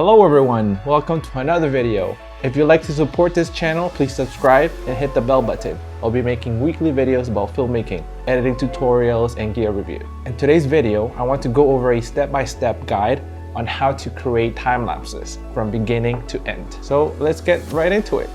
Hello everyone, welcome to another video. If you'd like to support this channel, please subscribe and hit the bell button. I'll be making weekly videos about filmmaking, editing tutorials, and gear review. In today's video, I want to go over a step-by-step guide on how to create time lapses from beginning to end. So let's get right into it.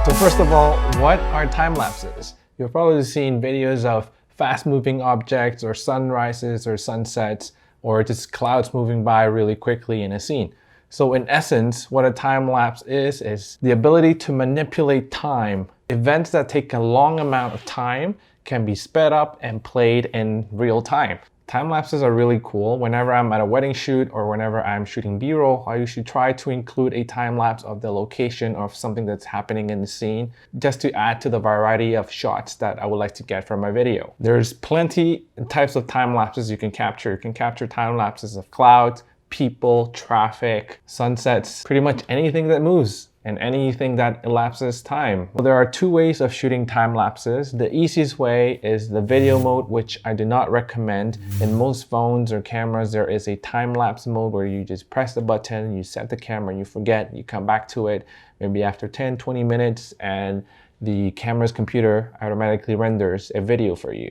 So first of all, what are time lapses? You've probably seen videos of fast-moving objects or sunrises or sunsets or just clouds moving by really quickly in a scene. So in essence, what a time lapse is the ability to manipulate time. Events that take a long amount of time can be sped up and played in real time. Time lapses are really cool. Whenever I'm at a wedding shoot or whenever I'm shooting B-roll, I usually try to include a time lapse of the location of something that's happening in the scene, just to add to the variety of shots that I would like to get from my video. There's plenty types of time lapses you can capture. You can capture time lapses of clouds, people, traffic, sunsets, pretty much anything that moves and anything that elapses time. Well, there are two ways of shooting time lapses. The easiest way is the video mode, which I do not recommend. In most phones or cameras, there is a time lapse mode where you just press the button, you set the camera, you forget, you come back to it maybe after 10-20 minutes, and the camera's computer automatically renders a video for you.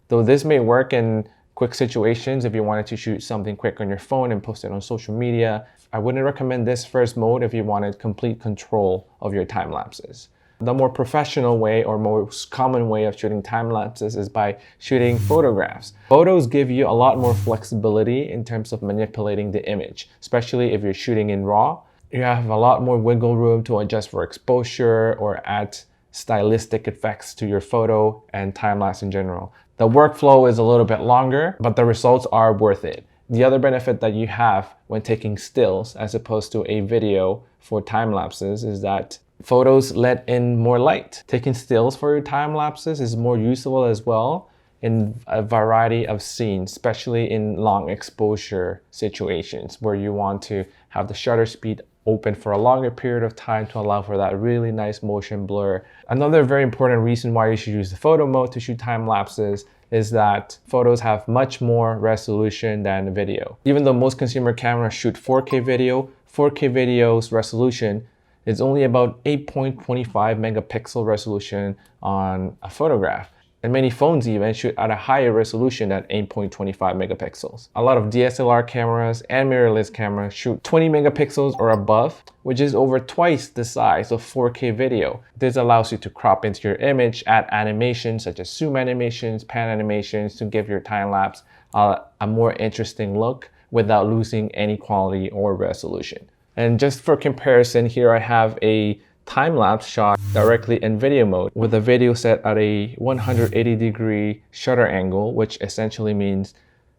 Though this may work in quick situations, if you wanted to shoot something quick on your phone and post it on social media, I wouldn't recommend this first mode if you wanted complete control of your time lapses. The more professional way or most common way of shooting time lapses is by shooting photographs. Photos give you a lot more flexibility in terms of manipulating the image, especially if you're shooting in RAW. You have a lot more wiggle room to adjust for exposure or add stylistic effects to your photo and time lapse in general. The workflow is a little bit longer, but the results are worth it. The other benefit that you have when taking stills as opposed to a video for time lapses is that photos let in more light. Taking stills for your time lapses is more useful as well in a variety of scenes, especially in long exposure situations where you want to have the shutter speed open for a longer period of time to allow for that really nice motion blur. Another very important reason why you should use the photo mode to shoot time lapses is that photos have much more resolution than video. Even though most consumer cameras shoot 4K video, 4K video's resolution is only about 8.25 megapixel resolution on a photograph. And many phones even shoot at a higher resolution at 8.25 megapixels. A lot of DSLR cameras and mirrorless cameras shoot 20 megapixels or above, which is over twice the size of 4K video. This allows you to crop into your image, add animations such as zoom animations, pan animations to give your time lapse a more interesting look without losing any quality or resolution. And just for comparison, here I have a time-lapse shot directly in video mode with a video set at a 180-degree shutter angle, which essentially means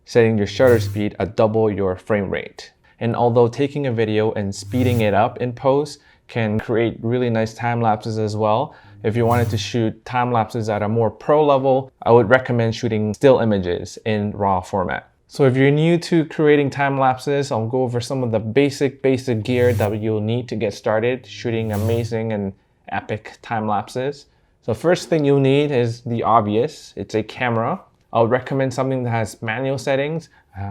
setting your shutter speed at double your frame rate. And although taking a video and speeding it up in post can create really nice time lapses as well, if you wanted to shoot time lapses at a more pro level, I would recommend shooting still images in RAW format. So if you're new to creating time lapses, I'll go over some of the basic gear that you'll need to get started shooting amazing and epic time lapses. So first thing you'll need is the obvious. It's a camera. I would recommend something that has manual settings.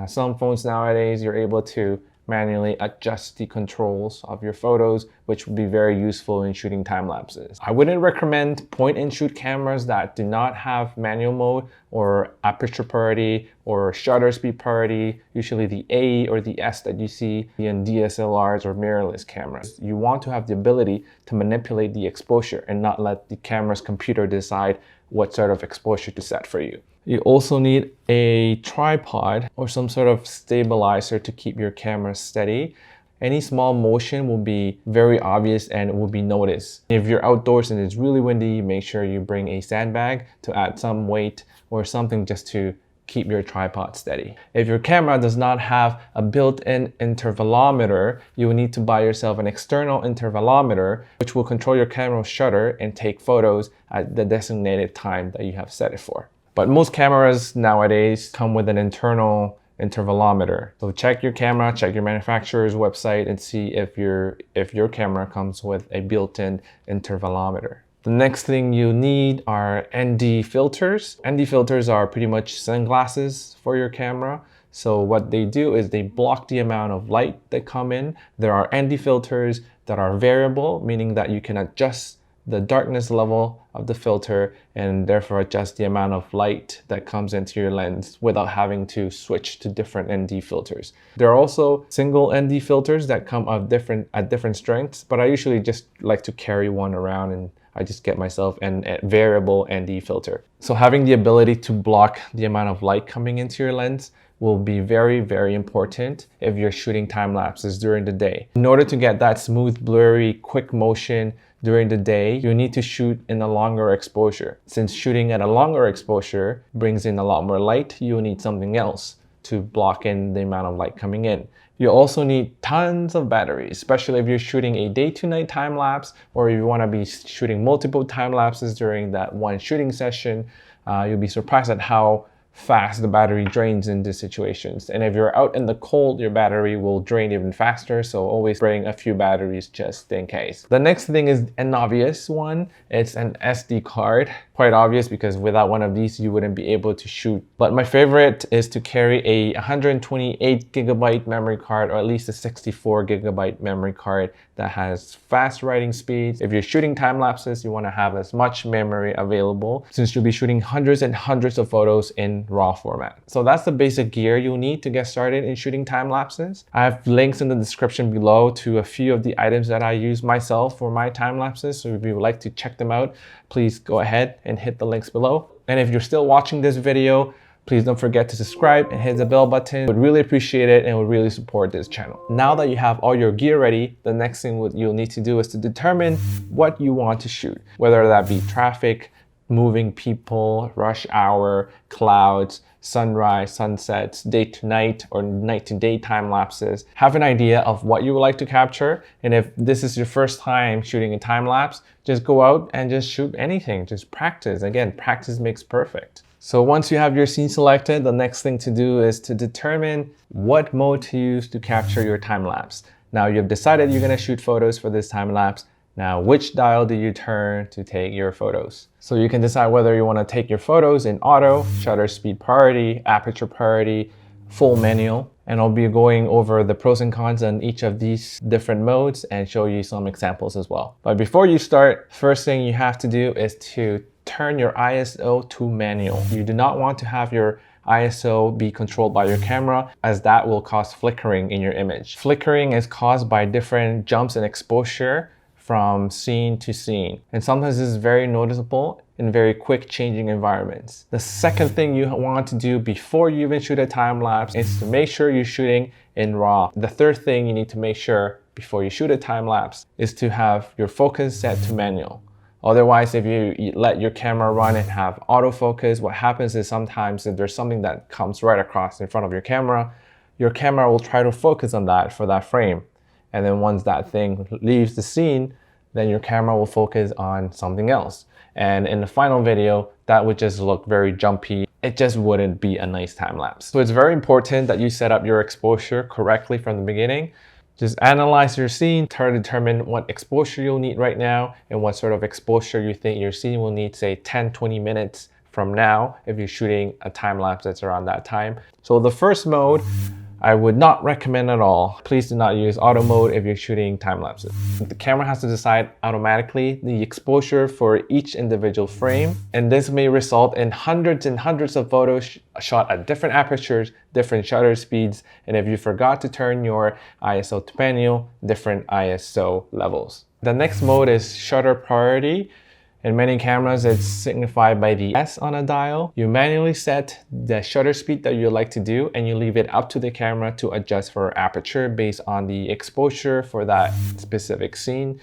Some phones nowadays, you're able to manually adjust the controls of your photos, which would be very useful in shooting time lapses. I wouldn't recommend point and shoot cameras that do not have manual mode or aperture priority or shutter speed priority, usually the A or the S that you see in DSLRs or mirrorless cameras. You want to have the ability to manipulate the exposure and not let the camera's computer decide what sort of exposure to set for you. You also need a tripod or some sort of stabilizer to keep your camera steady. Any small motion will be very obvious and will be noticed. If you're outdoors and it's really windy, make sure you bring a sandbag to add some weight or something just to keep your tripod steady. If your camera does not have a built-in intervalometer, you will need to buy yourself an external intervalometer, which will control your camera's shutter and take photos at the designated time that you have set it for. But most cameras nowadays come with an internal intervalometer. So check your camera, check your manufacturer's website and see if your camera comes with a built-in intervalometer. The next thing you need are ND filters. ND filters are pretty much sunglasses for your camera. So what they do is they block the amount of light that come in. There are ND filters that are variable, meaning that you can adjust the darkness level of the filter and therefore adjust the amount of light that comes into your lens without having to switch to different ND filters. There are also single ND filters that come at different strengths, but I usually just like to carry one around and I just get myself a variable ND filter. So having the ability to block the amount of light coming into your lens will be very, very important if you're shooting time lapses during the day. In order to get that smooth, blurry, quick motion during the day, you need to shoot in a longer exposure. Since shooting at a longer exposure brings in a lot more light, you need something else to block in the amount of light coming in. You also need tons of batteries, especially if you're shooting a day to night time lapse, or if you want to be shooting multiple time lapses during that one shooting session. You'll be surprised at how fast the battery drains in these situations. And if you're out in the cold, your battery will drain even faster. So always bring a few batteries just in case. The next thing is an obvious one. It's an SD card. Quite obvious because without one of these, you wouldn't be able to shoot. But my favorite is to carry a 128 gigabyte memory card, or at least a 64 gigabyte memory card that has fast writing speeds. If you're shooting time lapses, you want to have as much memory available since you'll be shooting hundreds and hundreds of photos in RAW format. So that's the basic gear you'll need to get started in shooting time lapses. I have links in the description below to a few of the items that I use myself for my time lapses. So if you would like to check them out, please go ahead and hit the links below. And if you're still watching this video, please don't forget to subscribe and hit the bell button. Would really appreciate it and would really support this channel. Now that you have all your gear ready, the next thing you'll need to do is to determine what you want to shoot, whether that be traffic, moving people, rush hour, clouds, sunrise, sunsets, day to night, or night to day time lapses. Have an idea of what you would like to capture. And if this is your first time shooting a time lapse, just go out and just shoot anything. Just practice. Again, practice makes perfect. So once you have your scene selected, the next thing to do is to determine what mode to use to capture your time lapse. Now you've decided you're going to shoot photos for this time lapse. Now, which dial do you turn to take your photos? So you can decide whether you want to take your photos in auto, shutter speed priority, aperture priority, full manual, and I'll be going over the pros and cons on each of these different modes and show you some examples as well. But before you start, first thing you have to do is to turn your ISO to manual. You do not want to have your ISO be controlled by your camera, as that will cause flickering in your image. Flickering is caused by different jumps in exposure from scene to scene. And sometimes this is very noticeable in very quick changing environments. The second thing you want to do before you even shoot a time lapse is to make sure you're shooting in RAW. The third thing you need to make sure before you shoot a time lapse is to have your focus set to manual. Otherwise, if you let your camera run and have autofocus, what happens is sometimes if there's something that comes right across in front of your camera will try to focus on that for that frame. And then once that thing leaves the scene, then your camera will focus on something else. And in the final video, that would just look very jumpy. It just wouldn't be a nice time lapse. So it's very important that you set up your exposure correctly from the beginning. Just analyze your scene, try to determine what exposure you'll need right now and what sort of exposure you think your scene will need, say 10-20 minutes from now if you're shooting a time lapse that's around that time. So the first mode, I would not recommend at all. Please do not use auto mode if you're shooting time lapses. The camera has to decide automatically the exposure for each individual frame, and this may result in hundreds and hundreds of photos shot at different apertures, different shutter speeds, and if you forgot to turn your ISO to manual, different ISO levels. The next mode is shutter priority. In many cameras, it's signified by the S on a dial. You manually set the shutter speed that you like to do, and you leave it up to the camera to adjust for aperture based on the exposure for that specific scene,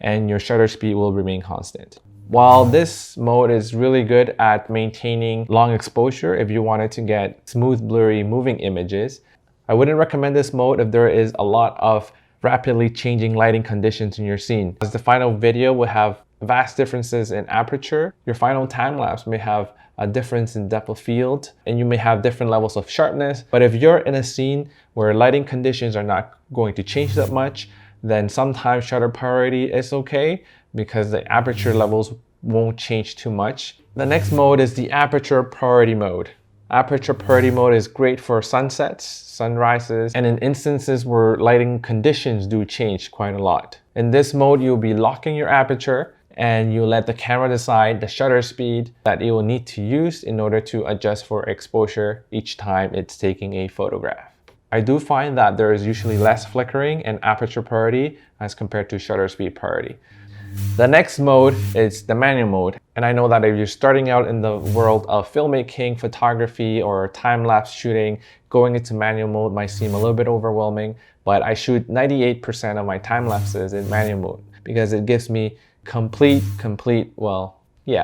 and your shutter speed will remain constant. While this mode is really good at maintaining long exposure if you wanted to get smooth, blurry, moving images, I wouldn't recommend this mode if there is a lot of rapidly changing lighting conditions in your scene, as the final video will have vast differences in aperture. Your final time lapse may have a difference in depth of field, and you may have different levels of sharpness. But if you're in a scene where lighting conditions are not going to change that much, then sometimes shutter priority is okay, because the aperture levels won't change too much. The next mode is the Aperture Priority mode. Aperture Priority mode is great for sunsets, sunrises, and in instances where lighting conditions do change quite a lot. In this mode, you'll be locking your aperture and you let the camera decide the shutter speed that it will need to use in order to adjust for exposure each time it's taking a photograph. I do find that there is usually less flickering in Aperture Priority as compared to shutter speed priority. The next mode is the manual mode. And I know that if you're starting out in the world of filmmaking, photography, or time-lapse shooting, going into manual mode might seem a little bit overwhelming, but I shoot 98% of my time-lapses in manual mode because it gives me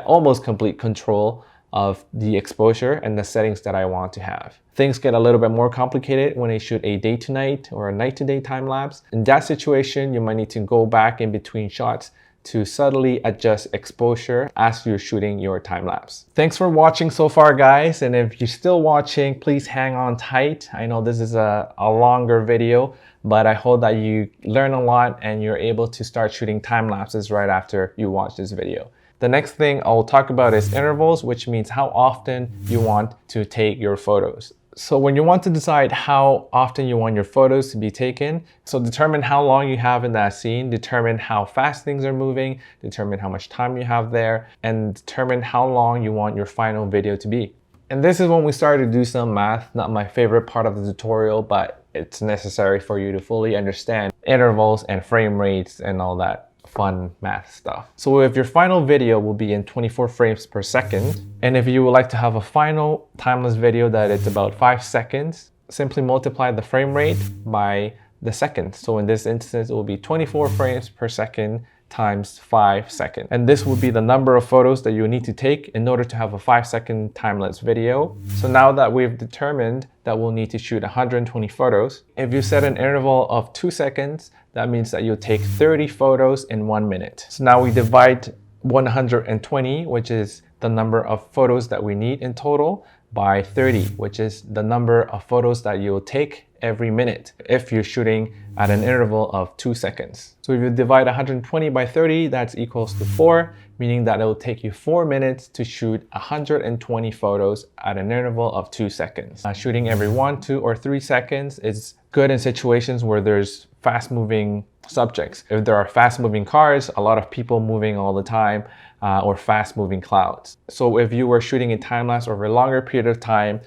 almost complete control of the exposure and the settings that I want to have. Things get a little bit more complicated when I shoot a day to night or a night to day time lapse. In that situation, you might need to go back in between shots to subtly adjust exposure as you're shooting your time lapse. Thanks for watching so far, guys. And if you're still watching, please hang on tight. I know this is a longer video, but I hope that you learn a lot and you're able to start shooting time lapses right after you watch this video. The next thing I'll talk about is intervals, which means how often you want to take your photos. So when you want to decide how often you want your photos to be taken, so determine how long you have in that scene, determine how fast things are moving, determine how much time you have there, and determine how long you want your final video to be. And this is when we start to do some math, not my favorite part of the tutorial, but it's necessary for you to fully understand intervals and frame rates and all that fun math stuff. So if your final video will be in 24 frames per second, and if you would like to have a final timeless video that is about 5 seconds, simply multiply the frame rate by the seconds. So in this instance, it will be 24 frames per second times 5 seconds. And this would be the number of photos that you need to take in order to have a 5-second time-lapse video. So now that we've determined that we'll need to shoot 120 photos, if you set an interval of 2 seconds, that means that you'll take 30 photos in 1 minute. So now we divide 120, which is the number of photos that we need in total, by 30, which is the number of photos that you'll take every minute if you're shooting at an interval of 2 seconds. So if you divide 120 by 30, that's equals to 4, meaning that it will take you 4 minutes to shoot 120 photos at an interval of 2 seconds. Shooting every 1, 2, or 3 seconds is good in situations where there's fast-moving subjects. If there are fast-moving cars, a lot of people moving all the time, or fast-moving clouds. So if you were shooting a time-lapse over a longer period of time,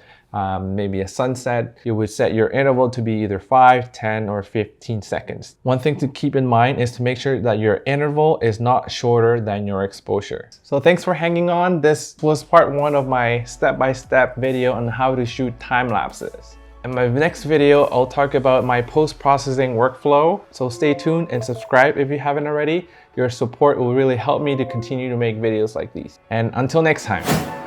maybe a sunset, you would set your interval to be either 5, 10, or 15 seconds. One thing to keep in mind is to make sure that your interval is not shorter than your exposure. So thanks for hanging on. This was part 1 of my step-by-step video on how to shoot time lapses. In my next video, I'll talk about my post-processing workflow. So stay tuned and subscribe if you haven't already. Your support will really help me to continue to make videos like these. And until next time.